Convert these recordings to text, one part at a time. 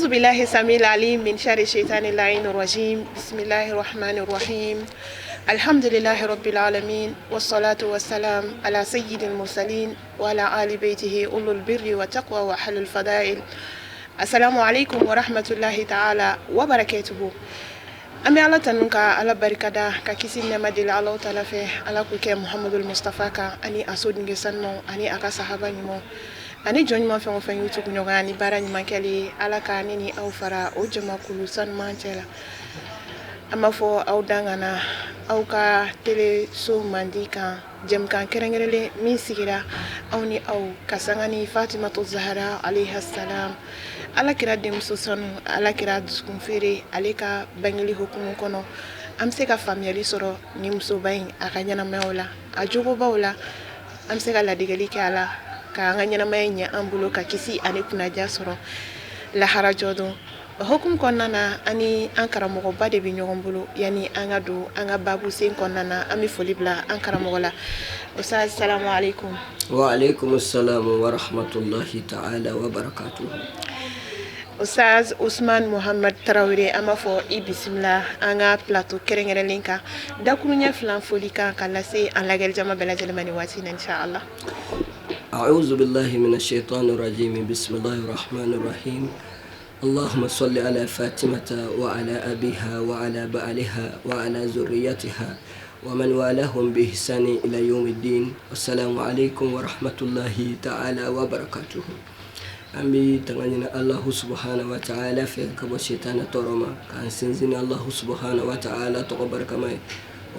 أعوذ بالله السميع العليم من شر الشيطان اللعين الرجيم بسم الله الرحمن الرحيم الحمد لله رب العالمين والصلاة والسلام على سيد المرسلين وعلى آل بيته أولو البر والتقوى وحل الفضائل السلام عليكم ورحمة الله تعالى وبركاته أمي على تنكا على بركة ككيسين نمدي الله تعالى في على كوكي محمد المصطفى أني أسود نجسنو أني أكا صحابة نمو ani jɔn ɲuman fɛn o fɛn y'u tugu ɲɔgɔn ani baara ɲuman kɛli ala ka ne ni aw fara o jamakulu sanuman cɛ la an b'a fɔ aw dangana aw ka tele so mandi kan jɛmukan kɛrɛnkɛrɛnlen min sigira aw ni aw ka sanga ni Fatimatu Zahra alayha salam ala kira denmuso sanu ala kira dusukun feere ale ka bangeli hukumu kɔnɔ an bɛ se ka faamuyali sɔrɔ ni musoba in a ka ɲɛnamayaw la a jogobaw la an bɛ se ka ladegeli kɛ a la ka an ka ɲɛnamaya ɲɛ an bolo ka kisi ani kunnaja sɔrɔ lahara jɔdon o hukumu kɔnɔna na ani an karamɔgɔba de bɛ ɲɔgɔn bolo yani an ka don an ka babu sen kɔnɔna na an bɛ foli bila an karamɔgɔ la Ustaz salamu alaikum. Wa alaikum assalam wa rahmatullahi ta'ala wa barakatuh. Ustaz Usman Muhammad Traoré an b'a fɔ i bisimila an ka plateau kɛrɛnkɛrɛnlen kan dakuruɲɛ filan foli kan ka lase an lagɛlijama bɛɛ lajɛlen ma nin waati in na inshallah. أعوذ بالله من الشيطان الرجيم بسم الله الرحمن الرحيم اللهم صل على فاطمة وعلى أبيها وعلى بعلها وعلى ذريتها ومن والاهم بإحسان إلى يوم الدين والسلام عليكم ورحمة الله تعالى وبركاته أمي تغنينا الله سبحانه وتعالى في كبر الشيطان ترما كان سنزين الله سبحانه وتعالى تقبر كما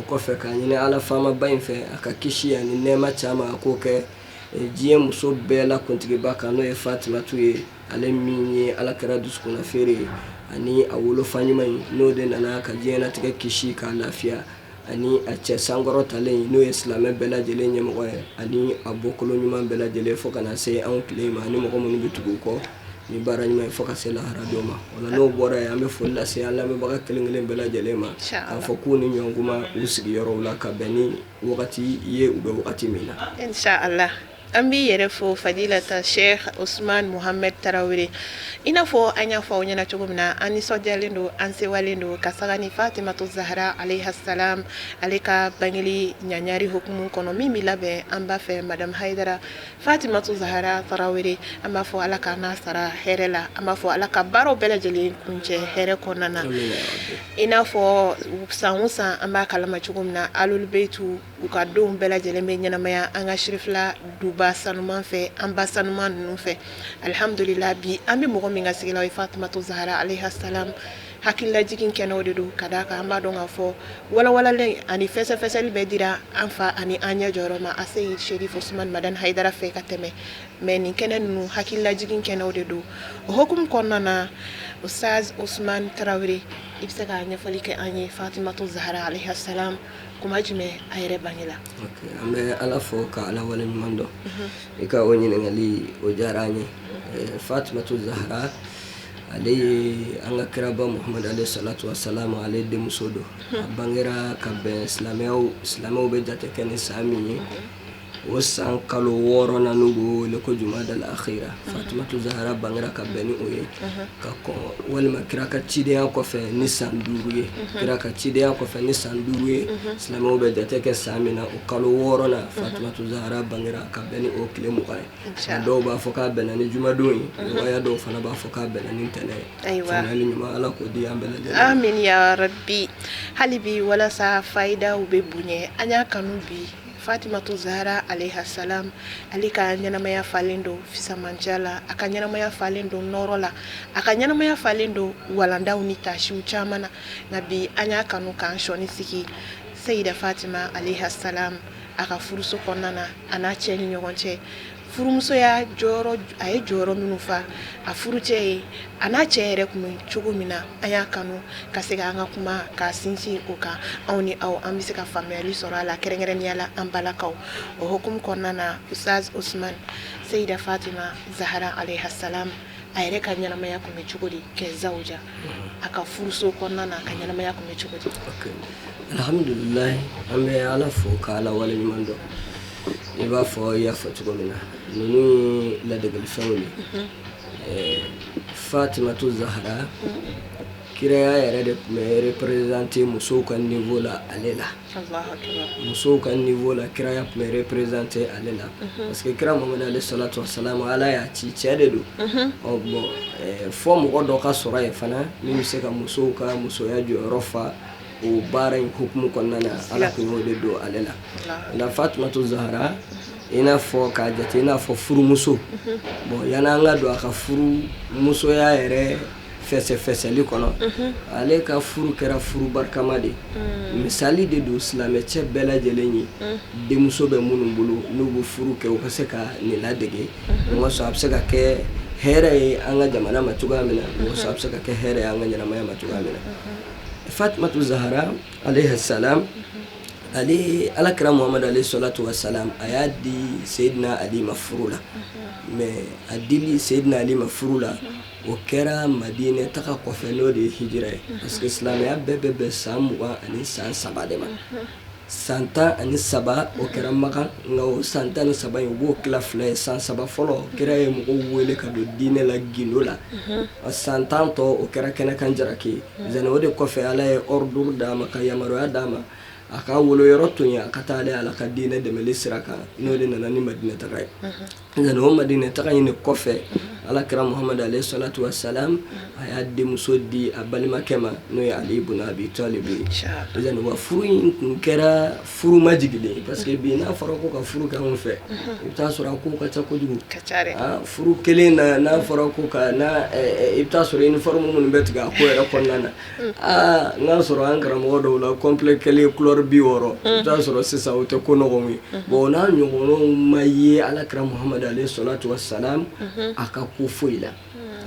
وكفر كان على فما بين في أكاكيشي يعني نعمة ما أكوكي jiye muso bɛɛ la kuntigiba kan n'o ye Fatimatu ye ale min ye ala kɛra dusukun feere ani a wolofa ɲuman in n'o de nana ka diɲɛlatigɛ kisi k'a lafiya ani a cɛ sankɔrɔtalen n'o ye silamɛ bɛɛ lajɛlen ɲɛmɔgɔ ye ani a bɔkolo ɲuman bɛɛ lajɛlen fo ka na se anw tile ma ani mɔgɔ minnu bɛ tugu kɔ ni baara ɲuman fo ka se lahara don ma wala n'o bɔra ye an bɛ foli lase an lamɛnbaga kelen kelen bɛɛ lajɛlen ma k'a fɔ k'u ni ɲɔgɔnkuma u sigiyɔrɔw la ka bɛn ni wagati ye u bɛ wagati min na inshallah. An b'i yɛrɛ fo fadilata Sheikh Usman Muhammad Traoré i n'a fɔ an y'a fɔ aw ɲɛna cogo min na an nisɔndiyalen don an sewalen don ka saga ni Fatimatu Zahra alayha salam ale ka bangeli ɲaɲari hukumu kɔnɔ min bɛ labɛn an b'a fɛ Madame Haidara Fatimatu Zahra Traoré an b'a fɔ ala ka n'a sara hɛrɛ la an b'a fɔ ala ka baaraw bɛɛ lajɛlen kuncɛ hɛrɛ kɔnɔna na i n'a fɔ san o san an b'a kalama cogo min na alul beitu u ka denw bɛɛ lajɛlen bɛ ɲɛnamaya an ka shirifila duba sanuman fɛ an ba sanuman ninnu fɛ alhamdulillah bi an bɛ mɔgɔ min ka sigila o ye Fatimatu Zahra alayha salam hakililajigin kɛnɛw de don ka d'a kan an b'a dɔn k'a fɔ walawalalen ani fɛsɛfɛsɛli bɛɛ dira an fa ani an ɲɛ jɔyɔrɔ ma a Seyid Sherif Usman Madan Haidara fɛ ka tɛmɛ mais nin kɛnɛ ninnu hakililajigin kɛnɛw de don o hukumu kɔnɔna na Ustaz Usman Traoré i bɛ se ka ɲɛfɔli kɛ an ye Fatimatu Zahra alayha salam kuma jumɛn a yɛrɛ bangela. An bɛ ala fɔ ka ala wale ɲuman dɔn i ka o ɲininkali o diyara an ye Fatimatu Zahra ale ye an ka kiraba Muhammad alayhi salatu wasalam ale denmuso don a bangera ka bɛn silamɛw bɛ jate kɛ ni san min ye o san kalo 6 na n'u b'o wele ko Jumadal Akhira Fatimatu Zahra bangera ka bɛn ni o ye ka kɔn walima kira ka cidenya kɔfɛ ni san 5 ye kira ka cidenya kɔfɛ ni san 5 ye silamɛw bɛ jate kɛ san min na o kalo 6 na Fatimatu Zahra bangera ka bɛn ni o tile 20 ye dɔw b'a fɔ k'a bɛnna ni jumadon ye riwaya dɔw fana b'a fɔ k'a bɛnna ni ntɛnɛn ye faamuyali ɲuman ala k'o di an bɛɛ lajɛlen amin ya rabbi hali bi walasa fayidaw bɛ bonya an y'a kanu bi Fatimatu Zahra alayha salam ale ka ɲɛnamaya falen don fisamandiya la a ka ɲɛnamaya falen don nɔrɔ la a ka ɲɛnamaya falen don walandaw ni tasiw caman na nka bi an y'a kanu k'an sɔni sigi Seyida Fatima alayha salam a ka furuso kɔnɔna na a n'a cɛ ni ɲɔgɔn cɛ furumusoya jɔyɔrɔ a ye jɔyɔrɔ minnu fa a furucɛ ye a n'a cɛ yɛrɛ kun bɛ cogo min na an y'a kanu ka se ka an ka kuma k'a sinsin o kan anw ni aw an bɛ se ka faamuyali sɔrɔ a la kɛrɛnkɛrɛnnenya la an balakaw o hukumu kɔnɔna na Ustaz Usman Seyida Fatima Zahra alayha salam a yɛrɛ ka ɲɛnamaya kun bɛ cogo di kɛ zawja a ka furuso kɔnɔna na a ka ɲɛnamaya kun bɛ cogo di. alhamdulillah an bɛ ala fo ka ala wale ɲuman dɔn i b'a fɔ i y'a fɔ cogo min na ninnu ye ladegeli fɛnw ye Fatimatu Zahra kiraya yɛrɛ de tun bɛ représenter musow ka niveau la ale la. Musow ka niveau la kiraya tun bɛ représenter ale la. Parce que kira Muhamadu alayhi salatu wa salam Ala y'a ci cɛ de don. Bon fɔ mɔgɔ dɔ ka sɔrɔ yen fana min bɛ se ka musow ka musoya jɔyɔrɔ fa o baara in hukumu kɔnɔna na Ala tun y'o de don ale la. Nka Fatimatu Zahra i n'a fɔ k'a jate i n'a fɔ furumuso. Bon yanni an ka don a ka furumusoya yɛrɛ fɛsɛfɛsɛli kɔnɔ ale ka furu kɛra furu barikama de misali de don silamɛcɛ bɛɛ lajɛlen ye denmuso bɛ minnu bolo n'u bɛ furu kɛ u ka se ka nin ladege o ma sɔn a bɛ se ka kɛ hɛrɛ ye an ka jamana ma cogoya min na o ma sɔn a bɛ se ka kɛ hɛrɛ ye an ka ɲɛnamaya ma cogoya min na. Fatimatu Zahra alayhi salam ale alakira Muhamadu alayhi salatu wa salam a y'a di Seydina Ali ma furu la mais a dili Seydina Ali ma furu la o kɛra Madinɛ taga kɔfɛ n'o de ye hijira ye parce que silamɛya bɛɛ bɛ bɛn san 20 ani san 3 de ma. San 13 o kɛra Maka nka o san 13 in u b'o tila fila ye san 3 fɔlɔ kira ye mɔgɔw wele ka don diinɛ la gindo la san 10 tɔ o kɛra kɛnɛkan jaraki ye zani o de kɔfɛ Ala ye ordre d'a ma ka yamaruya d'a ma a ka wolo yɔrɔ to yen a ka taa ale Ala ka diinɛ dɛmɛli sira kan n'o de nana ni Madinɛ taga ye zani o Madinɛ taga in de kɔfɛ alakira Muhamadu alayhi salatu wa salam a y'a denmuso di a balimakɛ ma n'o ye Ali ibn Abi Talib ye zani wa furu in kun kɛra furu majigilen parce que bi n'a fɔra ko ka furu kɛ anw fɛ i bɛ taa sɔrɔ a ko ka ca kojugu furu kelen na n'a fɔra ko ka i bɛ taa sɔrɔ uniforme minnu bɛ tigɛ a ko yɛrɛ kɔnɔna na n'a sɔrɔ an karamɔgɔ dɔw la complet kelen couleur 60 i bɛ taa sɔrɔ sisan o tɛ ko nɔgɔn ye bon n'a ɲɔgɔnnaw ma ye alakira Muhamadu alayhi salatu wa salam a ka ko foyi la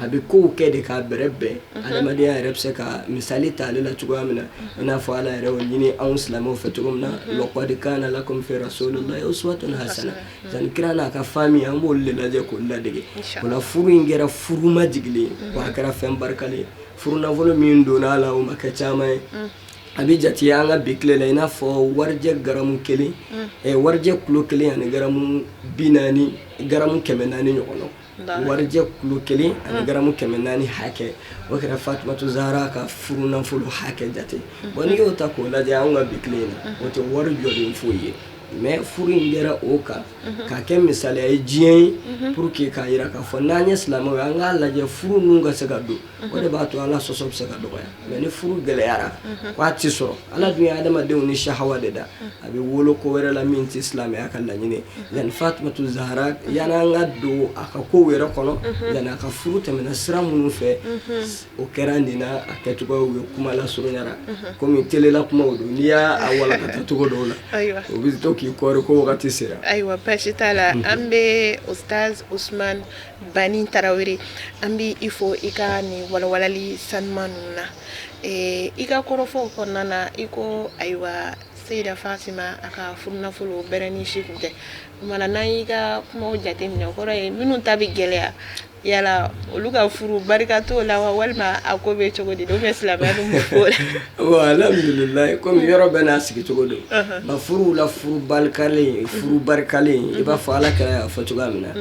a bɛ kow kɛ de k'a bɛrɛ bɛn adamadenya yɛrɛ bɛ se ka misali ta ale la cogoya min na i n'a fɔ Ala yɛrɛ y'o ɲini anw silamɛw fɛ cogo min na laqad kana lakum fi rasulillahi uswatun hasana zani kira n'a ka famille an b'olu de lajɛ k'olu ladege o la furu in kɛra furu majigilen wa a kɛra fɛn barikalen ye furu nafolo min donna a la o ma kɛ caman ye a bɛ jate an ka bi tile la i n'a fɔ warijɛ garamu 1 warijɛ kilo 1 ani garamu 40 garamu 400 ɲɔgɔn warijɛ kilo 1 ani garamu 400 hakɛ o kɛra Fatimatu Zahra ka furu nafolo hakɛ jate bon n'i y'o ta k'o lajɛ an ka bi tile la o tɛ wari jɔlen foyi ye mais furu in kɛra o kan k'a kɛ misaliya ye diɲɛ ye pour que k'a jira k'a fɔ n'an ye silamɛw ye an k'a lajɛ furu ninnu ka se ka don o de b'a to Ala sɔsɔ bɛ se ka dɔgɔya mais ni furu gɛlɛyara k'a tɛ sɔrɔ Ala dun ye adamadenw ni shahawa de da a bɛ wolo ko wɛrɛ la min tɛ silamɛya ka laɲini yanni Fatimatu Zahra yanni an ka don a ka kow yɛrɛ kɔnɔ yanni a ka furu tɛmɛna sira minnu fɛ o kɛra nin na a kɛcogoyaw ye kuma lasurunyara komi telela kumaw don n'i y'a walakata cogo dɔw la o bɛ to k'i kɔɔri ko wagati sera. Ayiwa basi t'a la an bɛ Ustaz Usman Bani Tarawele an bɛ i fɔ i ka nin walawalali sanuman ninnu na i ka kɔrɔfɔw kɔnɔna na i ko ayiwa Seyida Fatima a ka furu nafolo bɛrɛ ni si kun tɛ kumana n'an y'i ka kumaw jateminɛ o kɔrɔ ye minnu ta bɛ gɛlɛya yala olu ka furu barika t'o la wa walima a ko bɛ cogo di ou bien silamɛya dun bɛ fɔ bon alhamdulilayi komi yɔrɔ bɛɛ n'a sigi cogo don nka furuw la furu barikalen furu barikalen i b'a fɔ Ala kɛra y'a fɔ cogoya min na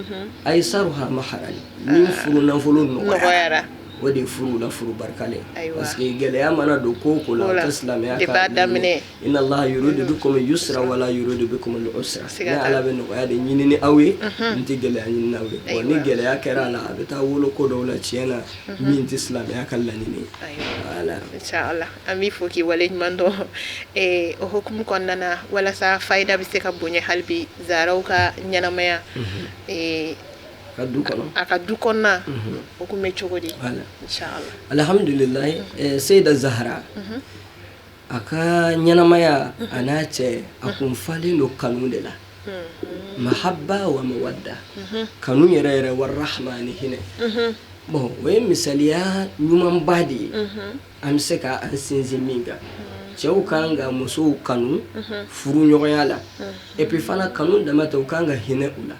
aisaruha maharali ni furu nafolo nɔgɔyara o de furu la furu barikalen parce que gɛlɛya mana don ko ko la o tɛ silamɛya ka daminɛ inna Allaha yuridu bikum yusra wala yuridu bikum al-usra ni Ala bɛ nɔgɔya de ɲini ni aw ye n tɛ gɛlɛya ɲini n'aw ye bon ni gɛlɛya kɛra a la a bɛ taa wolo ko dɔw la tiɲɛ na min tɛ silamɛya ka laɲini voilà inchallah an b'i fɔ k'i wale ɲuman dɔn o hukumu kɔnɔna na walasa fayida bɛ se ka bonya hali bi Zahraw ka ɲɛnamaya a ka du kɔnɔna o kun bɛ cogo di inchallah alhamdulilayi Seyida Zahra a ka ɲɛnamaya a n'a cɛ a kun falen don kanu de la mahabba wa mawadda kanu yɛrɛ yɛrɛ wa rahma ni hinɛ bon o ye misaliya ɲumanba de ye an bɛ se ka an sinsin min kan cɛw kan ka musow kanu furu ɲɔgɔnya la et puis fana kanu dama tɛ u kan ka hinɛ u la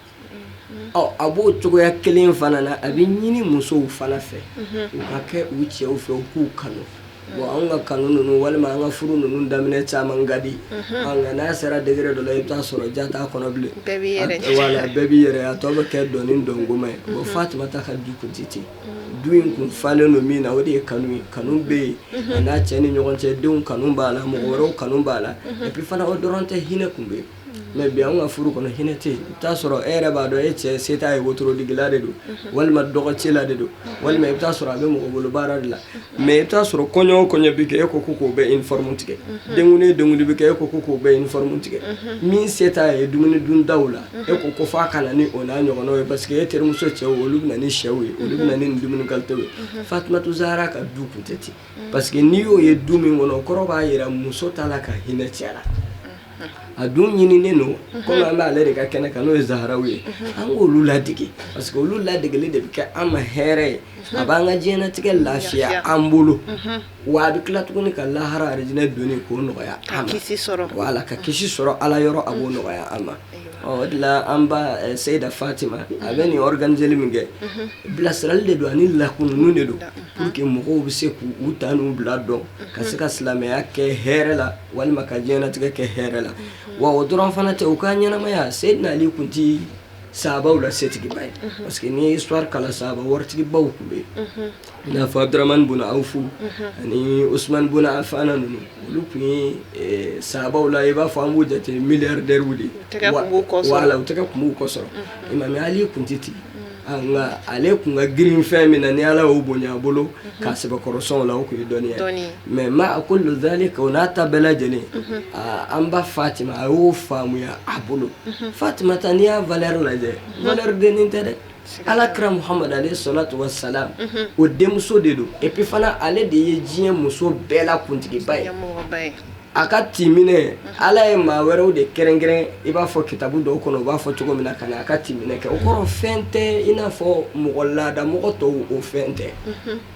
a b'o cogoya kelen fana na a bɛ ɲini musow fana fɛ u ka kɛ u cɛw fɛ u k'u kanu bon an ka kanu ninnu walima an ka furu ninnu daminɛ caman ka di nka n'a sera degré dɔ la i bɛ taa sɔrɔ ja t'a kɔnɔ bilen wala bɛɛ b'i yɛrɛ a tɔ bɛ kɛ dɔnni dɔngoma ye bon Fatumata ka du kun tɛ ten du in kun falen don min na o de ye kanu ye kanu bɛ yen a n'a cɛ ni ɲɔgɔn cɛ denw kanu b'a la mɔgɔ wɛrɛw kanu b'a la et puis fana o dɔrɔn tɛ hinɛ kun bɛ yen mais bi an ka furu kɔnɔ hinɛ tɛ yen i bɛ taa sɔrɔ e yɛrɛ b'a dɔn e cɛ se t'a ye wotorodigila de don walima dɔgɔcila de don walima i bɛ taa sɔrɔ a bɛ mɔgɔ bolo baara de la mais i bɛ taa sɔrɔ kɔɲɔ o kɔɲɔ bɛ kɛ e ko k'o bɛ uniforme tigɛ denkuli o denkuli bɛ kɛ e ko k'o bɛ uniforme tigɛ min se t'a ye dumuni dundaw la e ko f'a ka na ni o n'a ɲɔgɔnnaw ye parce que e terimuso cɛw olu bɛ na ni sɛw ye olu bɛ na ni dumuni qualité ye Fatumata Zahra ka du kun tɛ ten parce que n'i y'o ye du min kɔnɔ o kɔrɔ b'a jira muso t'a la ka hinɛ cɛ la a dun ɲininen don komi an b'ale de ka kɛnɛ kan n'o ye Zahraw ye an k'olu ladege parce que olu ladegeli de bɛ kɛ an ma hɛrɛ ye a b'an ka diɲɛlatigɛ lafiya an bolo wa a bɛ tila tuguni ka lahara arijinɛ donni k'o nɔgɔya an ma wala ka kisi sɔrɔ Ala yɔrɔ a b'o nɔgɔya an ma o de la an ba Seyida Fatima a bɛ nin organiseli min kɛ bilasirali de don ani lakununun de don pour que mɔgɔw bɛ se k'u ta n'u bila dɔn ka se ka silamɛya kɛ hɛrɛ la walima ka diɲɛlatigɛ kɛ hɛrɛ la wa o dɔrɔn fana tɛ u ka ɲɛnamaya Seydina Ali kun ti sahabaw la setigiba ye parce que n'i ye histoire kala sahaba waritigibaw kun bɛ yen i n'a fɔ Abdurahmane bun Awfu ani Usman bun Affan ninnu olu kun ye sahabaw la i b'a fɔ an b'u jate milliardaires de wala u tɛgɛ kun b'u kɔ sɔrɔ Imam Ali kun tɛ ten nka ale kun ka girin fɛn min na ni Ala y'o bonya a bolo k'a sɛbɛkɔrɔsɔnw la o kun ye dɔnniya ye mais ma kullu dhalika o n'a ta bɛɛ lajɛlen an ba Fatima a y'o faamuya a bolo Fatumata n'i y'a valeur lajɛ valeur dennin tɛ dɛ Alakira Muhamad alayhi salatu wa salam o denmuso de don et puis fana ale de ye diɲɛ muso bɛɛ la kuntigiba ye a ka timinɛ Ala ye maa wɛrɛw de kɛrɛnkɛrɛn i b'a fɔ kitabu dɔw kɔnɔ u b'a fɔ cogo min na ka na a ka timinɛ kɛ o kɔrɔ fɛn tɛ i n'a fɔ mɔgɔ laadamɔgɔ tɔw o fɛn tɛ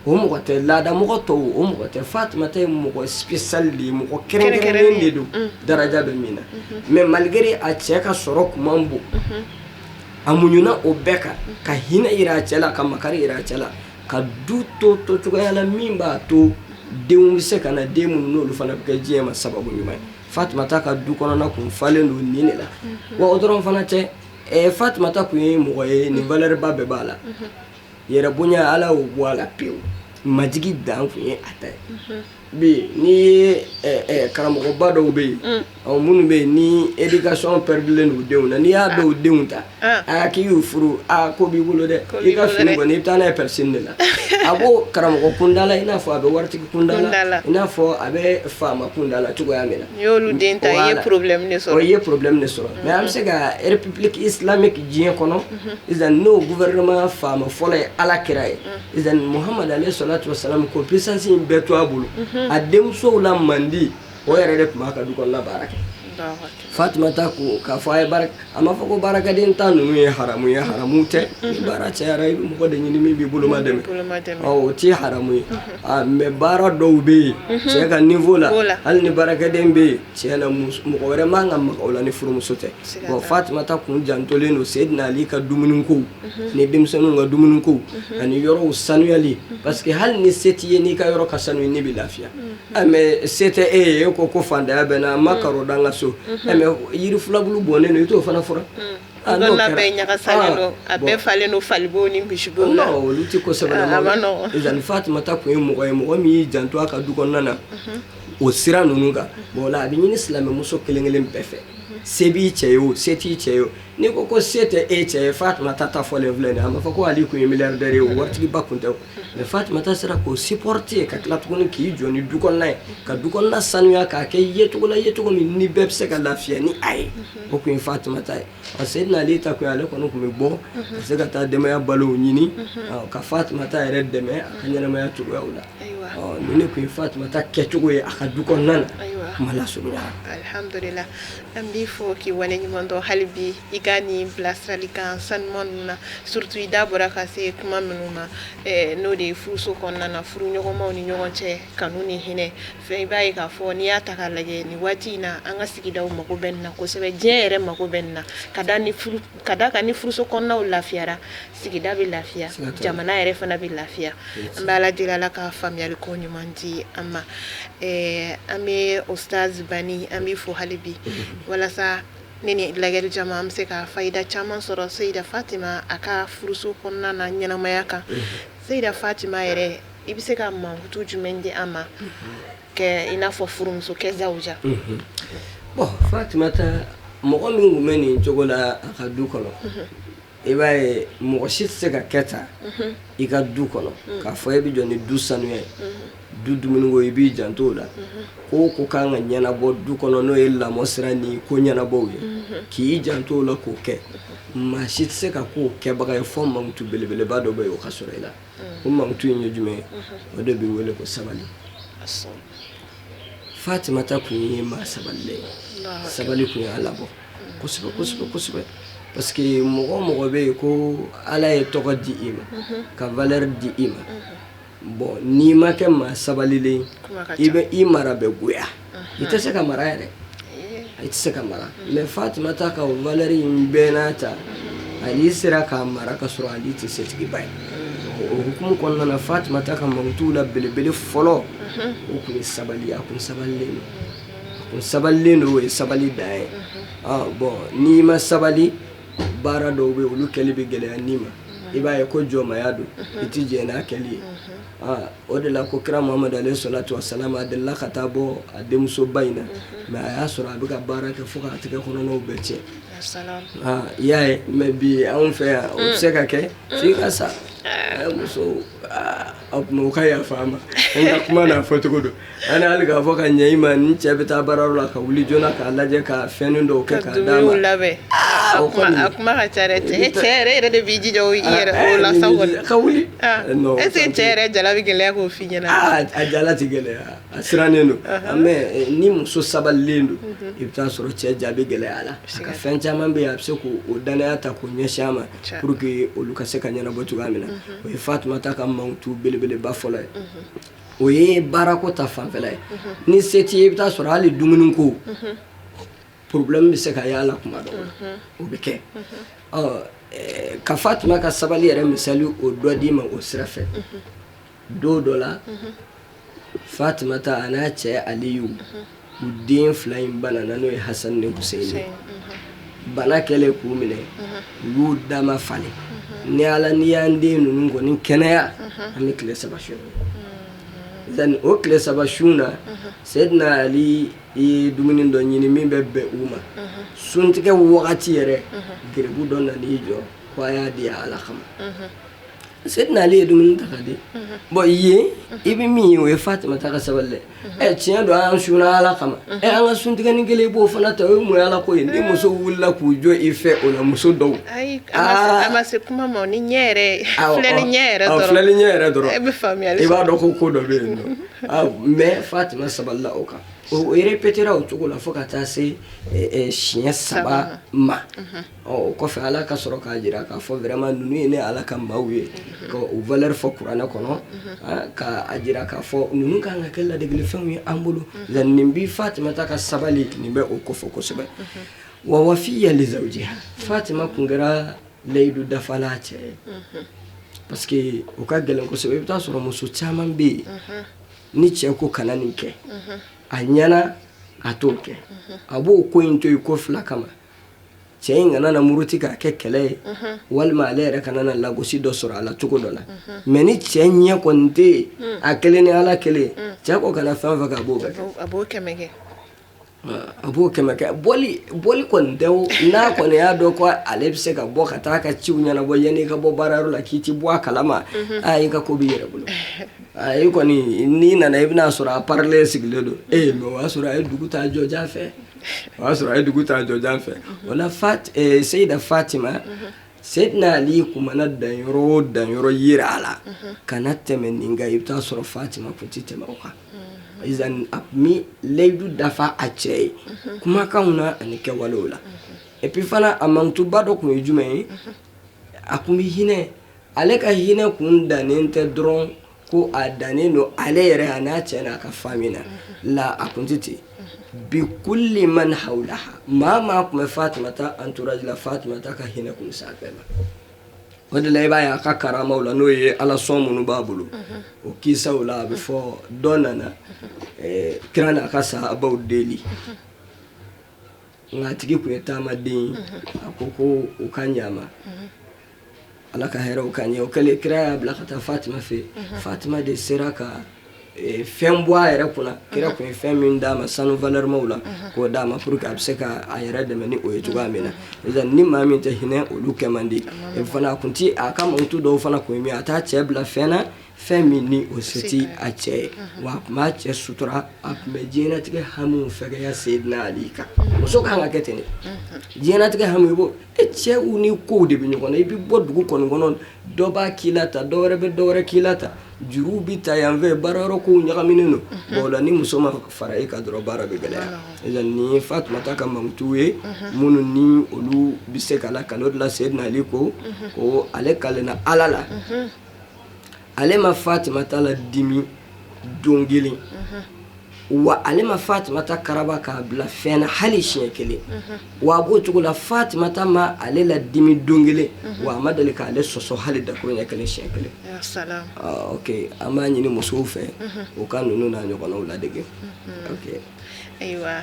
o mɔgɔ tɛ laadamɔgɔ tɔw o mɔgɔ tɛ Fatumata ye mɔgɔ spécial de ye mɔgɔ kɛrɛnkɛrɛnnen de don daraja bɛ min na mais malgré a cɛ ka sɔrɔ kun man bon a muɲuna o bɛɛ kan ka hinɛ yira a cɛ la ka makari yira a cɛ la ka du to cogoya la min b'a to denw bɛ se ka na den minnu n'olu fana bɛ kɛ diɲɛ ma sababu ɲuman ye Fatumata ka du kɔnɔna kun falen don nin de la wa o dɔrɔn fana tɛ Fatumata kun ye mɔgɔ ye nin valeur ba bɛɛ b'a la yɛrɛ bonya Ala y'o bɔ a la pewu majigi dan kun ye a ta ye bi n'i ye karamɔgɔba dɔw bɛ yen minnu bɛ yen ni éducation perdilen don denw na n'i y'a dɔw denw ta k'i y'u furu ko b'i bolo dɛ i ka fini kɔni i bɛ taa n'a ye persine de la a b'o karamɔgɔ kunda la i n'a fɔ a bɛ waritigi kunda la i n'a fɔ a bɛ faama kunda la cogoya min na n'i y'olu den ta i ye problème de sɔrɔ i ye problème de sɔrɔ mais an bɛ se ka république islamique diɲɛ kɔnɔ n'o gouvernement faama fɔlɔ ye Alakira ye Muhamad alayhi salatu wa salam ko puissance in bɛɛ to a bolo a denmusow la mandi o yɛrɛ de tun b'a ka du kɔnɔna baara kɛ Fatumata ko k'a fɔ a ye baara a ma fɔ ko baarakaden ta ninnu ye haramu tɛ ni baara cayara i bɛ mɔgɔ de ɲini min b'i bolo ma dɛmɛ o tɛ haramu ye mais baara dɔw bɛ yen cɛ ka niveau la hali ni baarakaden bɛ yen cɛ na mɔgɔ wɛrɛ man ka maga o la ni furumuso tɛ bon Fatumata kun jantolen don Seydina Ali ka dumuni ko ni denmisɛnninw ka dumuni ko ani yɔrɔw sanuyali parce que hali ni se t'i ye n'i ka yɔrɔ ka sanu ne bɛ lafiya mais se tɛ e ye e ko fantanya bɛ na ma karo da n ka so mais yiri filabulu bɔnnen don i t'o fana fura n'o bɛɛ ɲagasalen don a bɛɛ falen don falibo ni misibo la non olu tɛ kosɛbɛ la Fatumata kun ye mɔgɔ min y'i janto a ka du kɔnɔna na o sira ninnu kan bon o la a bɛ ɲini silamɛmuso kelen kelen bɛɛ fɛ se b'i cɛ ye o se t'i cɛ ye o n'i ko se tɛ e cɛ ye Fatumata ta fɔlen filɛ nin ye a ma fɔ ko Ali kun ye milliardaire ye o waritigiba kun tɛ mais Fatumata sera k'o supporter ka tila tuguni k'i jɔ ni du kɔnɔna ye ka du kɔnɔna sanuya k'a kɛ yecogo la yecogo min ni bɛɛ bɛ se ka lafiya ni a ye o kun ye Fatumata ye Seydina Ali ta kun ale kɔni kun bɛ bɔ ka se ka taa denbaya balow ɲini ka Fatumata yɛrɛ dɛmɛ a ka ɲɛnamaya cogoyaw la ni ne kun ye Fatumata kɛcogo ye a ka du kɔnɔna na kuma lasurunya alhamdulillah an b'i fo k'i waleɲuman dɔn hali bi i ka nin bilasiralikan sanuman ninnu na surtout i da bɔra ka se kuma minnu ma n'o de ye furuso kɔnɔna na furuɲɔgɔnmaw ni ɲɔgɔn cɛ kanu ni hinɛ fɛn i b'a ye k'a fɔ n'i y'a ta k'a lajɛ nin waati in na an ka sigidaw mago bɛ nin na kosɛbɛ diɲɛ yɛrɛ mago bɛ nin na ka da kan ni furuso kɔnɔnaw lafiyara sigida bɛ lafiya jamana yɛrɛ fana bɛ lafiya an bɛ ala deli ala ka faamuyaliko ɲuman di an ma an bɛ Ustaz Bani an b'i fo hali bi walasa ne ni lagɛli jama an bɛ se ka fayida caman sɔrɔ Seyida Fatima a ka furuso kɔnɔna na ɲɛnamaya kan Seyida Fatima yɛrɛ i bɛ se ka mankutu jumɛn di an ma kɛ i n'a fɔ furumuso kɛ zawuja bon Fatimata mɔgɔ min tun bɛ nin cogo la a ka du kɔnɔ i b'a ye mɔgɔ si tɛ se ka kɛ tan i ka du kɔnɔ k'a fɔ e bɛ jɔ ni du sanuya ye du dumuniko i b'i janto o la ko ko kan ka ɲɛnabɔ du kɔnɔ n'o ye lamɔ sira ni ko ɲɛnabɔw ye k'i janto o la k'o kɛ maa si tɛ se ka k'o kɛbaga ye fɔ mankutu belebeleba dɔ bɛ yen o ka sɔrɔ i la o mankutu in ye jumɛn ye o de bɛ wele ko sabali Fatimata kun ye maa sabalilen ye sabali kun ye Ala bɔ kosɛbɛ kosɛbɛ kosɛbɛ parce que mɔgɔ bɛ yen ko Ala ye tɔgɔ di i ma ka valeur di i ma bon n'i ma kɛ maa sabalilen i mara bɛ goya i tɛ se ka mara yɛrɛ i tɛ se ka mara mais Fatimata ka valeur in bɛɛ n'a ta ale sera k'a mara ka sɔrɔ ale tɛ setigiba ye o hukumu kɔnɔna na Fatimata ka mankutu la belebele fɔlɔ o kun ye sabali a kun sabalilen don o ye sabali dan ye bon n'i ma sabali baara dɔw bɛ olu kɛli bɛ gɛlɛya n'i ma i b'a ye ko jɔnmaya don i tɛ jɛ n'a kɛli ye o de la ko kira Muhamadu alayhi salatu wa salam a delila ka taa bɔ a denmusoba in na mais a y'a sɔrɔ a bɛ ka baara kɛ fo k'a tɛgɛ kɔnɔnaw bɛɛ tiɲɛ i y'a ye mais bi anw fɛ yan o bɛ se ka kɛ f'i ka sa muso a kuma o ka yafa ma an ka kuma n'a fɔcogo don an hali k'a fɔ ka ɲɛ i ma ni cɛ bɛ taa baarayɔrɔ la ka wuli joona k'a lajɛ ka fɛnnin dɔw kɛ k'a d'a ma a kuma ka ca dɛ cɛ yɛrɛ de b'i jija i yɛrɛ o la sa ka wuli est-ce que cɛ yɛrɛ jala bɛ gɛlɛya k'o f'i ɲɛna a jala tɛ gɛlɛya a sirannen don mais ni muso sabalilen don i bɛ taa sɔrɔ cɛ ja bɛ gɛlɛya a la a ka fɛn caman bɛ yen a bɛ se k'o danaya ta k'o ɲɛsin a ma pour que olu ka se ka ɲɛnabɔ cogoya min na o ye Fatumata ka mankutu belebeleba fɔlɔ ye o ye baarako ta fanfɛla ye ni se t'i ye i bɛ taa sɔrɔ hali dumuni ko problème bɛ se ka y'a la kuma dɔw la o bɛ kɛ ka Fatima ka sabali yɛrɛ misali o dɔ d'i ma o sira fɛ don dɔ la Fatimata a n'a cɛ Aliyu u den fila in banana n'o ye Hasan ni Hussein bana kɛlen k'u minɛ u y'u dama falen ni Ala n'i y'an den ninnu kɔni kɛnɛya an bɛ tile 3 su o tile 3 su na Sayyidina Ali ye dumuni dɔ ɲini min bɛ bɛn u ma suntigɛ wagati yɛrɛ geribu dɔ nan'i jɔ ko a y'a di Ala kama Sayyidina Ali ye dumuni ta ka di bon yen i bɛ min ye o ye Fatimata ka sabali dɛ tiɲɛ don an sunna Ala kama an ka suntigɛnin kelen i b'o fana ta o ye mun ye Ala ko ye ni muso wulila k'u jɔ i fɛ o la muso dɔw a ma se kuma ma ni ɲɛ yɛrɛ filɛli ɲɛ yɛrɛ dɔrɔn e bɛ faamuyali i b'a dɔn ko dɔ bɛ yen nɔ mais Fatima sabalila o kan o répétera o cogo la fo ka taa se siɲɛ 3 ma o kɔfɛ Ala ka sɔrɔ k'a jira k'a fɔ vraiment ninnu ye ne Ala ka maaw ye ka o valeur fɔ kuranɛ kɔnɔ k'a jira k'a fɔ ninnu kan ka kɛ ladegilifɛnw ye an bolo nin bi Fatimata ka sabali nin bɛ o kofɔ kosɛbɛ wa wafiya li zawjiha Fatima kun kɛra layidu dafala cɛ ye parce que o ka gɛlɛn kosɛbɛ i bɛ taa sɔrɔ muso caman bɛ yen ni cɛ ko kana nin kɛ a ɲɛna a t'o kɛ a b'o ko in to yen ko fila kama cɛ in kana na muruti k'a kɛ kɛlɛ ye walima ale yɛrɛ kana na lagosi dɔ sɔrɔ a la cogo dɔ la mais ni cɛ ɲɛ kɔni tɛ yen a kelen ni Ala kelen cɛ ko kana fɛn fɛn kɛ a b'o bɛɛ kɛ a b'o kɛmɛ kɛ a b'o kɛmɛ kɛ bɔli kɔni tɛ o n'a kɔni y'a dɔn ko ale bɛ se ka bɔ ka taa ka ciw ɲɛnabɔ yanni i ka bɔ baarayɔrɔ la k'i ti bɔ a kalama i ka ko b'i yɛrɛ bolo i kɔni n'i nana i bɛna sɔrɔ a parilen sigilen don mais o y'a sɔrɔ a ye dugu ta jɔjan fɛ o la Seyida Fatima Sayyidina Ali kumana danyɔrɔ o danyɔrɔ yira a la kana tɛmɛ nin kan i bɛ taa sɔrɔ Fatima kun tɛ tɛmɛ o kan izan apmi leidu dafa a cɛ ye kumakanw na ani kɛwalew la et puis fana a mankutuba dɔ kun ye jumɛn ye a kun bɛ hinɛ ale ka hinɛ kun dannen tɛ dɔrɔn ko a dannen don ale yɛrɛ a n'a cɛ n'a ka famille na la a kun tɛ ten bi kulli man hawlaha maa kun bɛ Fatumata entourage la Fatumata ka hinɛ kun s'a bɛɛ ma o de la i b'a ye a ka karamaw la n'o ye ala sɔn minnu b'a bolo o kisaw la a bɛ fɔ dɔ nana kira n'a ka sahabaw deli nka a tigi kun ye taamaden a ko u ka ɲɛ a ma ala ka hɛrɛw ka ɲɛ o kɛlen kira y'a bila ka taa Fatima fɛ Fatima de sera ka fɛn bɔ a yɛrɛ kunna kira kun ye fɛn min d'a ma sanu valeur maw la k'o d'a ma pour que a bɛ se ka a yɛrɛ dɛmɛ ni o ye cogoya min na ni maa min tɛ hinɛ olu kɛ man di fana a kun ti a ka mankutu dɔw fana kun ye min a t'a cɛ bila fɛn na fɛn min ni o se ti a cɛ ye wa a kun b'a cɛ sutura a kun bɛ diɲɛlatigɛ hamiw fɛgɛya Seydina Ali kan muso kan ka kɛ ten de diɲɛlatigɛ hami i b'o cɛw ni kow de bɛ ɲɔgɔn na i bɛ bɔ dugu kɔni kɔnɔ dɔ b'a k'i la ta dɔ wɛrɛ bɛ dɔ wɛrɛ k'i la ta juruw bi ta yan fɛ baarayɔrɔ kow ɲagaminen don bon o la ni muso ma fara e kan dɔrɔn baara bɛ gɛlɛya nin ye Fatumata ka mankutu ye minnu ni olu bɛ se ka lakale o de la Seydina Ali ko ale kalenna Ala la ale ma Fatumata la dimi don kelen wa ale ma Fatumata karaba k'a bila fɛn na hali siɲɛ kelen wa a b'o cogo la Fatumata ma ale la dimi don kelen wa a ma deli k'ale sɔsɔ hali dakoro ɲɛ kelen siɲɛ kelen ok an b'a ɲini musow fɛ u ka ninnu n'a ɲɔgɔnnaw ladege ok ayiwa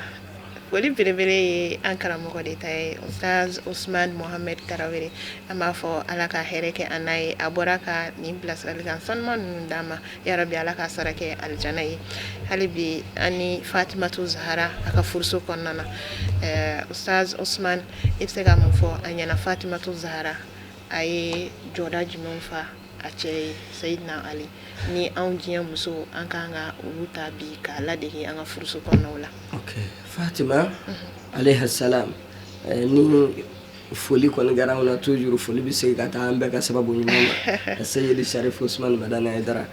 foli belebele ye an karamɔgɔ de ta ye Ustaz Usman Mohamed Tarawele an b'a fɔ ala ka hɛrɛ kɛ an n'a ye a bɔra ka nin bilasiralikan sanuman ninnu d'an ma yarabi ala ka sara kɛ alijana ye hali bi an ni Fatimatu Zahara a ka furuso kɔnɔna na Ustaz Usman i bɛ se ka mun fɔ a ɲɛna Fatimatu Zahara a ye jɔda jumɛn fa a cɛ ye Seydina Ali ni anw diɲɛ muso an kan ka olu ta bi k'a ladege an ka furuso kɔnɔnaw la Fatima alayha salam ni foli kɔni kɛra anw na toujours foli bɛ segin ka taa an bɛɛ ka sababu ɲuman ma Seydi Sharif Usman Madani Haidara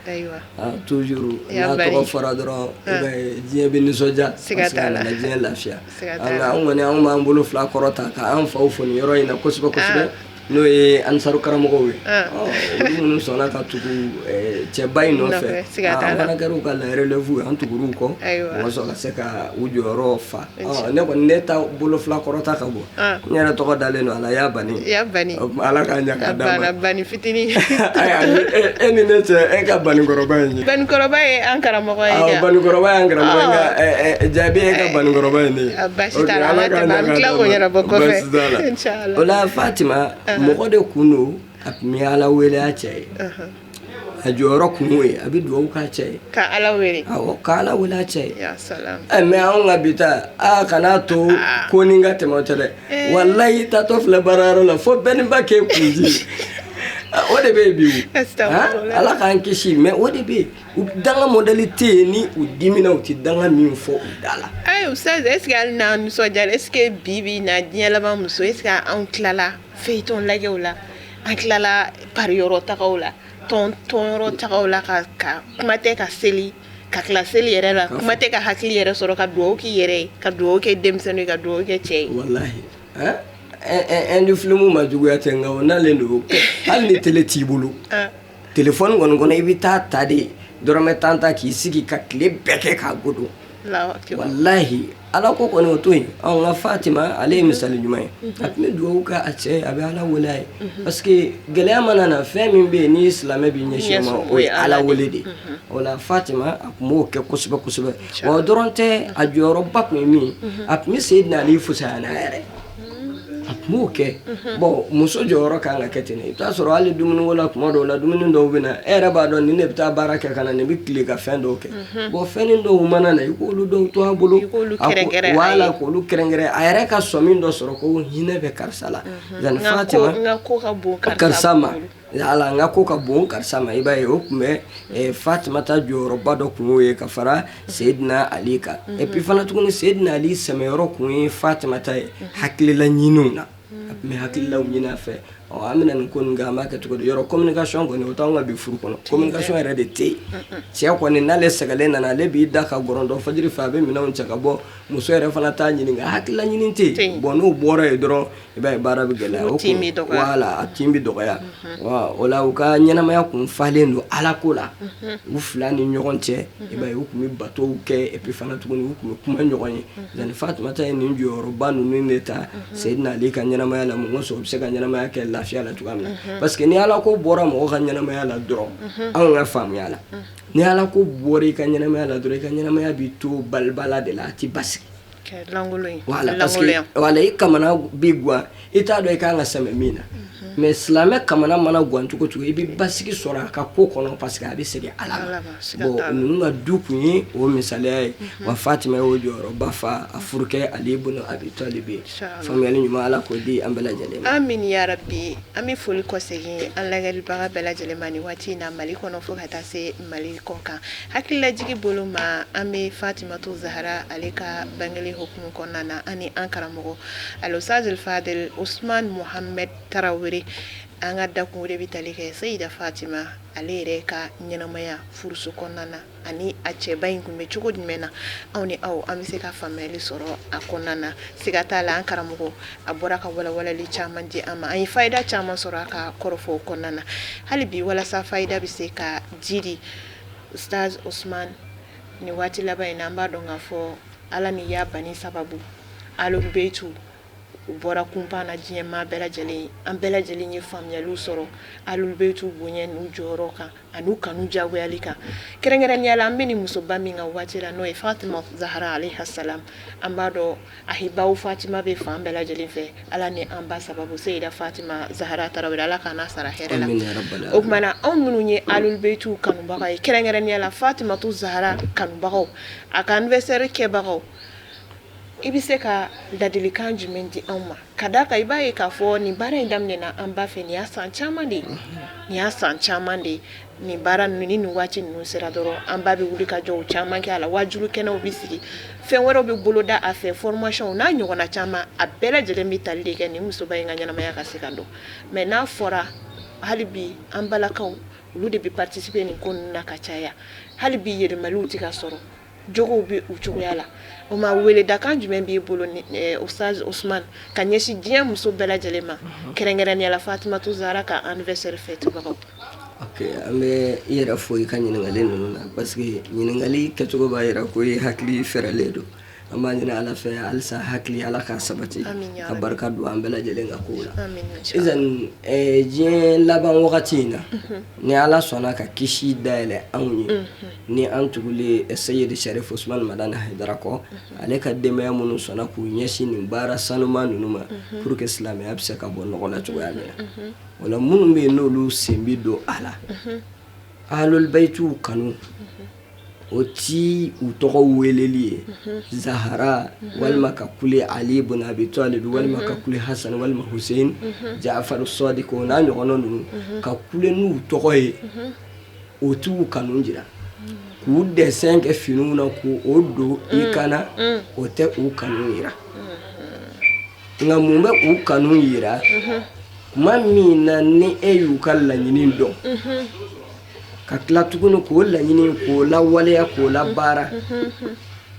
toujours n'a tɔgɔ fɔra dɔrɔn i b'a ye diɲɛ bɛ nisɔndiya parce que a nana diɲɛ lafiya anw kɔni anw b'an bolo fila kɔrɔta k'an faw fo nin yɔrɔ in na kosɛbɛ kosɛbɛ n'o ye Ansaru karamɔgɔw ye olu minnu sɔnna ka tugu cɛba in nɔfɛ an fana kɛra u ka la relève ye an tugur'u kɔ o sɔrɔ ka se ka u jɔyɔrɔ fa ne kɔni ne ta bolo fila kɔrɔta ka bɔ n yɛrɛ tɔgɔ dalen don a la y'a bani ala k'a ɲa k'a d'a ma bani fitinin e ni ne cɛ e ka banikɔrɔba in ye banikɔrɔba ye an karamɔgɔ ye banikɔrɔba y'an karamɔgɔ ye jaabi e ka banikɔrɔba in de ye basi t'a la an bɛ tila k'o ɲɛnabɔ kɔfɛ inchallah o la Fatima mɔgɔ de kun don a tun bɛ ala wele a cɛ ye a jɔyɔrɔ kun y'o ye a bɛ dugawu k'a cɛ ye ka ala wele awɔ ka ala wele a cɛ ye ya salam mais anw ka bi ta kana to ko ni ka tɛmɛ o tɛ dɛ walayi tatɔ filɛ baarayɔrɔ la fo bɛɛ ni ba k'e kunji o de bɛ yen bi o ala k'an kisi mais o de bɛ yen danga modèle tɛ yen ni u dimina u tɛ danga min fɔ u da la. ayi ustaz est ce que hali n'an nisɔndiyara est ce que bi bi in na diɲɛ laban muso est ce que anw tilala feuilleton lajɛw la an tilala pariyɔrɔ tagaw la tɔnyɔrɔ tagaw la ka kuma tɛ ka seli ka tila seli yɛrɛ la kuma tɛ ka hakili yɛrɛ sɔrɔ ka dugawu k'i yɛrɛ ye ka dugawu kɛ denmisɛnninw ye ka dugawu kɛ cɛ ye. walahi ni filimu ma juguya tɛ nka o nalen don hali ni tele t'i bolo telefɔni kɔni kɔnɔ i bɛ ta de dɔrɔmɛ tan ta k'i sigi ka tile bɛɛ kɛ k'a godo walahi ala ko kɔni o to yen anw ka Fatima ale ye misali ɲuman ye a tun bɛ dugawu kɛ a cɛ a bɛ ala wele a ye parce que gɛlɛya mana na fɛn min bɛ yen ni silamɛ bɛ ɲɛsin ma o ye ala wele de o la Fatima a tun b'o kɛ kosɛbɛ kosɛbɛ wa o dɔrɔn tɛ a jɔyɔrɔba tun ye min a tun bɛ Seydina Ali fusaya n'a yɛrɛ a tun b'o kɛ bon muso jɔyɔrɔ kan ka kɛ ten de i bɛ taa sɔrɔ hali dumuniko la tuma dɔw la dumuni dɔw bɛ na e yɛrɛ b'a dɔn nin ne bɛ taa baara kɛ ka na nin bɛ tile ka fɛn dɔw kɛ bon fɛn dɔw mana na i k'olu dɔw to a bolo wala k'olu kɛrɛnkɛrɛn a yɛrɛ ka sɔn min dɔ sɔrɔ ko hinɛ bɛ karisa la yanni Fatima karisa ma ala n ka ko ka bon karisa ma i b'a ye o tun bɛ Fatimata jɔyɔrɔba dɔ kun y'o ye ka fara Seydina Ali kan et puis fana tuguni Seydina Ali sɛmɛyɔrɔ kun ye Fatimata ye hakilila ɲiniw na a tun bɛ hakililaw ɲini a fɛ amina nin ko nga ma ka tugo yoro communication ko ni o tanga bi furu kono communication yɛrɛ de te cɛ kɔni n'ale sɛgɛlen nana ale b'i da ka gɔrɔndɔ fajiri fɛ a bɛ minɛnw cɛ ka bɔ muso yɛrɛ fana t'a ɲininka hakilila ɲini te bon n'u bɔra ye dɔrɔn i b'a ye baara bɛ gɛlɛya o kun voilà a tin bɛ dɔgɔya o la u ka ɲɛnamaya kun falen don ala ko la u fila ni ɲɔgɔn cɛ i b'a ye u kun bɛ batow kɛ et puis fana tuguni u kun bɛ kuma ɲɔgɔn ye yani Fatumata ye nin jɔyɔrɔba ninnu de ta Seyidina Ali ka ɲɛnamaya la mɔgɔ sɔrɔ u bɛ se ka ɲɛnamaya kɛ lafiya la cogoya min na parce que ni ala ko bɔra mɔgɔ ka ɲɛnamaya la dɔrɔn anw ka faamuya la ni ala ko bɔra i ka ɲɛnamaya la dɔrɔn i ka ɲɛnamaya bɛ to balibala de la a ti basigi voilà parce que wala i kamana bi guwan i t'a dɔn i kan ka sɛmɛ min na mais silamɛ kamana mana guwan cogo cogo i bɛ basigi sɔrɔ a ka ko kɔnɔ parce que a bɛ segin ala ma bon ninnu ka du kun ye o misaliya ye wa Fatima y'o jɔyɔrɔba fa a furukɛ Ali ibn Abi Talib faamuyali ɲuman ala k'o di an bɛɛ lajɛlen ma amin ya rabbi an bɛ foli kɔsegin an lagɛlibaga bɛɛ lajɛlen ma nin waati in na Mali kɔnɔ fo ka taa se Mali kɔ kan hakililajigi bolo ma an bɛ Fatimatu Zahara ale ka bangeli hukumu kɔnɔna na ani an karamɔgɔ Al-Ustaz Al-Fadel Usman Mohamed Tarawele an ka dakun de bɛ tali kɛ Sayida Fatima ale yɛrɛ ka ɲɛnamaya furuso kɔnɔna na ani a cɛba in kun bɛ cogo jumɛn na aw ni aw an bɛ se ka faamuyali sɔrɔ a kɔnɔna na siga t'a la an karamɔgɔ a bɔra ka walawalali caman di an ma an ye fayida caman sɔrɔ a ka kɔrɔfɔ kɔnɔna na hali bi walasa fayida bɛ se ka ji di Ustaz Usman nin waati laban in na an b'a dɔn k'a fɔ ala ni y'a bani sababu Ahlul Beitu u bɔra kunpan na diɲɛ maa bɛɛ lajɛlen an bɛɛ lajɛlen ye faamuyaliw sɔrɔ Ahlul Beitu bonya n'u jɔyɔrɔ kan an'u kanu jagoyali kan kɛrɛnkɛrɛnnenya la an bɛ nin musoba min ka waati la n'o ye Fatima Zahara alayha salam an b'a dɔn a hibaw Fatima bɛ fan bɛɛ lajɛlen fɛ ala ni an ba sababu Sayida Fatima Zahara Tarawele ala k'an sara hɛrɛ la o tuma na anw minnu ye Ahlul Beitu kanubaga ye kɛrɛnkɛrɛnnenya la Fatimatu Zahara kanubagaw a ka anniversaire kɛbagaw i bɛ se ka ladilikan jumɛn di anw ma ka d'a kan i b'a ye k'a fɔ nin baara in daminɛna an ba fɛ nin y'a san caman de ye nin y'a san caman de ye nin baara ninnu ni nin waati ninnu sera dɔrɔn an ba bɛ wuli ka jɔ caman kɛ a la wajulu kɛnɛw bɛ sigi fɛn wɛrɛw bɛ boloda a fɛ formation n'a ɲɔgɔnna caman a bɛɛ lajɛlen bɛ tali de kɛ nin musoba in ka ɲɛnamaya ka se ka dɔn mais n'a fɔra hali bi an balakaw olu de bɛ participer nin ko ninnu na ka caya hali bi yɛlɛmaliw tɛ ka sɔrɔ jogow bɛ u cogoya la o ma wele dakan jumɛn b'i bolo Ustaz Usman ka ɲɛsin diɲɛ muso bɛɛ lajɛlen ma kɛrɛnkɛrɛnnenya la Fatimatu Zahara ka anniversaire fêtebagaw ok an bɛ i yɛrɛ fo i ka ɲininkali ninnu na parce que ɲininkali kɛcogo b'a yɛrɛ ko i hakili fɛrɛlen don an b'a ɲini ala fɛ halisa hakili ala k'a sabati ka barika don an bɛɛ lajɛlen ka kow la izan diɲɛ laban wagati in na ni ala sɔnna ka kisi dayɛlɛ anw ye ni an tuguli Seyidi Sharif Usman Madani Haidara kɔ ale ka denbaya minnu sɔnna k'u ɲɛsin nin baara sanuma ninnu ma pour que silamɛya bɛ se ka bɔ nɔgɔ la cogoya min na o la minnu bɛ yen n'olu sen bi don a la Ahlul Beitu kanu o ti u tɔgɔ weleli ye Zahara walima ka kule Ali ibn Abi Talib walima ka kule Hasan walima Hussein Ja'far Sadiq o n'a ɲɔgɔnna ninnu ka kule n'u tɔgɔ ye o t'u kanu jira k'u dessin kɛ finiw na k'o don i kana o tɛ u kanu yira nka mun bɛ u kanu yira kuma min na ni e y'u ka laɲini dɔn ka tila tuguni k'o laɲini k'o lawaleya k'o labaara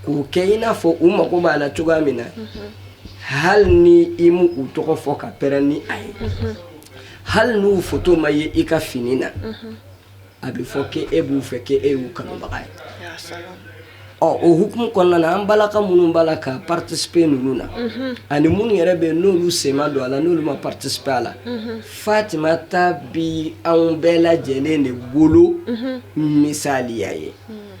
k'o kɛ i n'a fɔ u mago b'a la cogoya min na hali ni i m'u tɔgɔ fɔ ka pɛrɛn ni a ye hali n'u foto ma ye i ka fini na a bɛ fɔ k'e b'u fɛ k'e y'u kanubaga ye o hukumu kɔnɔna na an balaka minnu b'a la ka participer ninnu na ani minnu yɛrɛ bɛ n'olu sen ma don a la n'olu ma participer a la Fatimata bi anw bɛɛ lajɛlen de bolo misaliya ye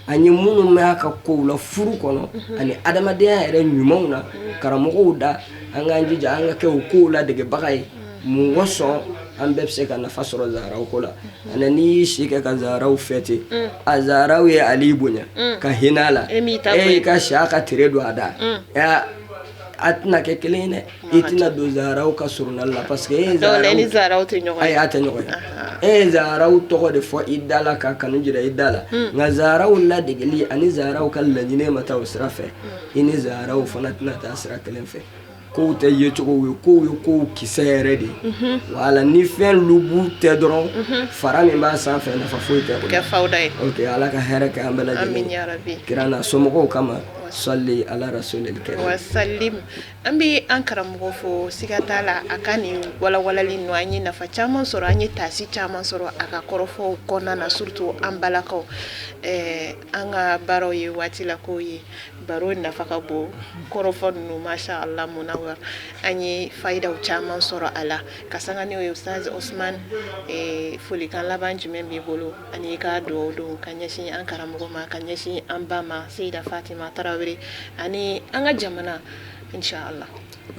an ye minnu mɛn a ka kow la furu kɔnɔ ani adamadenya yɛrɛ ɲumanw na karamɔgɔw da an k'an jija an ka kɛ o kow ladegebaga ye mun wasɔn an bɛɛ bɛ se ka nafa sɔrɔ Zaharaw ko la ani n'i y'i si kɛ ka Zaharaw fêter a Zaharaw ye Ali bonya ka hinɛ a la e ka si a ka tere don a da a tɛna kɛ kelen ye dɛ i tɛna don Zaharaw ka surunali la parce que e ye Zaharaw tɛ ɲɔgɔn ye a tɛ ɲɔgɔn ye e ye Zaharaw tɔgɔ de fɔ i da la ka kanu jira i da la nka Zaharaw ladegeli ani Zaharaw ka laɲini ma taa o sira fɛ i ni Zaharaw fana tɛna taa sira kelen fɛ kow tɛ ye cogo ye kow ye kow kisɛ yɛrɛ de wala ni fɛn lubu tɛ dɔrɔn fara min b'a sanfɛ nafa foyi tɛ kɛ fawda ye ok ala ka hɛrɛ kɛ an bɛɛ lajɛlen amin ya rabbi kira n'a somɔgɔw kama salli ala rasulil karim wa sallim an bɛ an karamɔgɔ fo siga t'a la a ka nin walawalali ninnu an ye nafa caman sɔrɔ an ye taasi caman sɔrɔ a ka kɔrɔfɔw kɔnɔna na surtout an balakaw an ka baaraw ye waati la kow ye baro nafa ka bon kɔrɔfɔ ninnu masha Allah munawar an ye fayidaw caman sɔrɔ a la ka sanga n'o ye Ustaz Usman folikan laban jumɛn b'i bolo ani ka dugawu don ka ɲɛsin an karamɔgɔ ma ka ɲɛsin an ba ma Seyida Fatima Tarawele ani an ka jamana inshallah.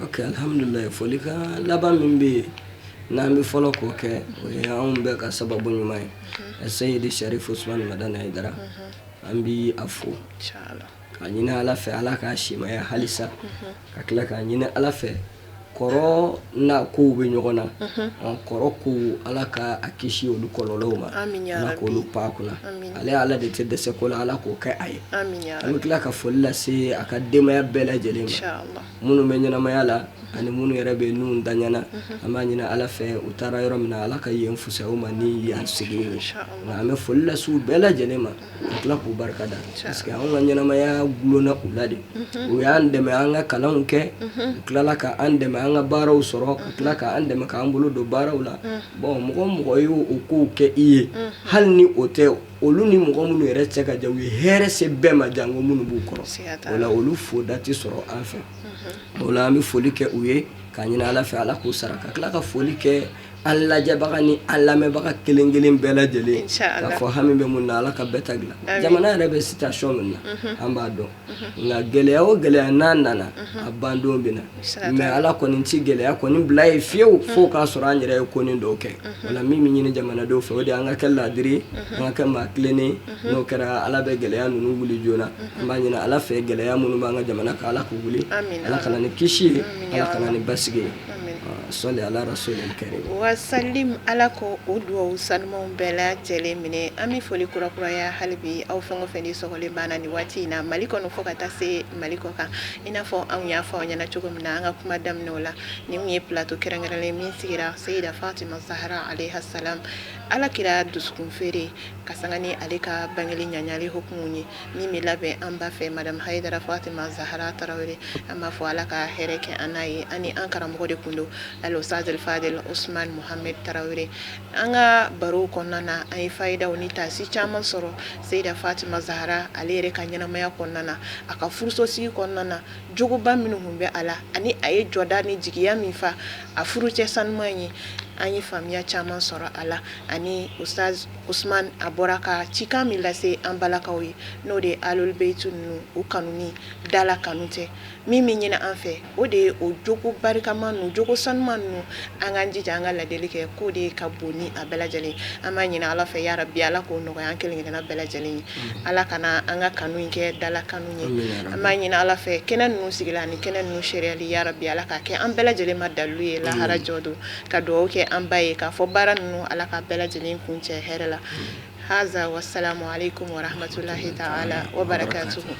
ok alhamdulillah folikan laban min bɛ yen n'an bɛ fɔlɔ k'o kɛ o ye anw bɛɛ ka sababu ɲuman ye Seyidi Sharif Usman Madani Haidara an bɛ a fo inshallah ka ɲini ala fɛ ala k'a simaya halisa ka tila k'a ɲini ala fɛ kɔrɔ n'a kow bɛ ɲɔgɔn na kɔrɔ ko ala ka a kisi olu kɔlɔlɔw ma ala k'olu pan kunna ale ala de tɛ dɛsɛ ko la ala k'o kɛ a ye an bɛ tila ka foli lase a ka denbaya bɛɛ lajɛlen ma minnu bɛ ɲɛnamaya la ani minnu yɛrɛ bɛ n'u daɲana an b'a ɲini ala fɛ u taara yɔrɔ min na ala ka yen fusaya u ma ni yan segin ye nka an bɛ foli lase u bɛɛ lajɛlen ma ka tila k'u barika da parce que anw ka ɲɛnamaya gulonna u la de u y'an dɛmɛ an ka kalanw kɛ u tilala ka an dɛmɛ an ka baaraw sɔrɔ ka tila k'an dɛmɛ k'an bolo don baaraw la bon mɔgɔ ye o kow kɛ i ye hali ni o tɛ olu ni mɔgɔ minnu yɛrɛ cɛ ka jan u ye hɛrɛ se bɛɛ ma jango minnu b'u kɔrɔ o la olu fo dati sɔrɔ an fɛ o la an bɛ foli kɛ u ye k'a ɲini ala fɛ ala k'u sara ka tila ka foli kɛ an lajɛbaga ni an lamɛnbaga kelen kelen bɛɛ lajɛlen k'a fɔ hami bɛ mun na ala ka bɛɛ ta dilan jamana yɛrɛ bɛ situation min na an b'a dɔn nka gɛlɛya o gɛlɛya n'a nana a bandon bɛ na mais ala kɔni tɛ gɛlɛya kɔni bila ye fiyewu fo k'a sɔrɔ an yɛrɛ ye ko nin dɔw kɛ o la min bɛ ɲini jamanadenw fɛ o de an ka kɛ laadiri an ka kɛ maa tilennen n'o kɛra ala bɛ gɛlɛya ninnu wuli joona an b'a ɲini ala fɛ gɛlɛya minnu b'an ka jamana kan ala k'u wuli ala kana ni kisi ye ala kana ni basigi ye sɔli ala rasulil karim wa sallim ala ko o duwawu sanumanw bɛɛ lajɛlen minɛ an bɛ foli kurakuraya hali bi aw fɛn o fɛn de sɔgɔlen banna nin waati in na mali kɔnɔ fo ka taa se mali kɔ kan i n'a fɔ anw y'a fɔ aw ɲɛna cogo min na an ka kuma daminɛw la nin kun ye plateau kɛrɛnkɛrɛnlen min sigira Seyida Fatima Zahra alayha salam ala kira dusukun feere ka sanga ni ale ka bangeli ɲaɲali hukumu ye min bɛ labɛn an ba fɛ madame Haidara Fatima Zahra Tarawele an b'a fɔ ala ka hɛrɛ kɛ an n'a ye ani an karamɔgɔ de kun don Al-Ustaz Al-Fadel Usman Mohamed Tarawele an ka baro kɔnɔna na an ye fayidaw ni taasi caman sɔrɔ Seyida Fatima Zahra ale yɛrɛ ka ɲɛnamaya kɔnɔna na a ka furusosigi kɔnɔna na jogoba minnu kun bɛ a la ani a ye jɔda ni jigiya min fa a furucɛ sanuman ye an ye faamuya caman sɔrɔ a la ani Ustaz Usman a bɔra ka cikan min lase an balakaw ye n'o de ye alul beitu ninnu o kanuni dala kanu tɛ min bɛ ɲini an fɛ o de ye o jogo barikama ninnu jogo sanuman ninnu an k'an jija an ka ladeli kɛ k'o de ka bon ni a bɛɛ lajɛlen an b'a ɲini ala fɛ ya rabi ala k'o nɔgɔya an kelen kelenna bɛɛ lajɛlen ye ala kana an ka kanu in kɛ dala kanu ye an b'a ɲini ala fɛ kɛnɛ ninnu sigila ani kɛnɛ ninnu seriyali ya rabi ala ka kɛ an bɛɛ lajɛlen ma dalu ye lahara jɔ don ka dugawu kɛ an ba ye k'a fɔ baara ninnu ala ka bɛɛ lajɛlen kun cɛ hɛrɛ la haza wassalamu alaikum wa rahmatullahi ta'ala wa barakatuhu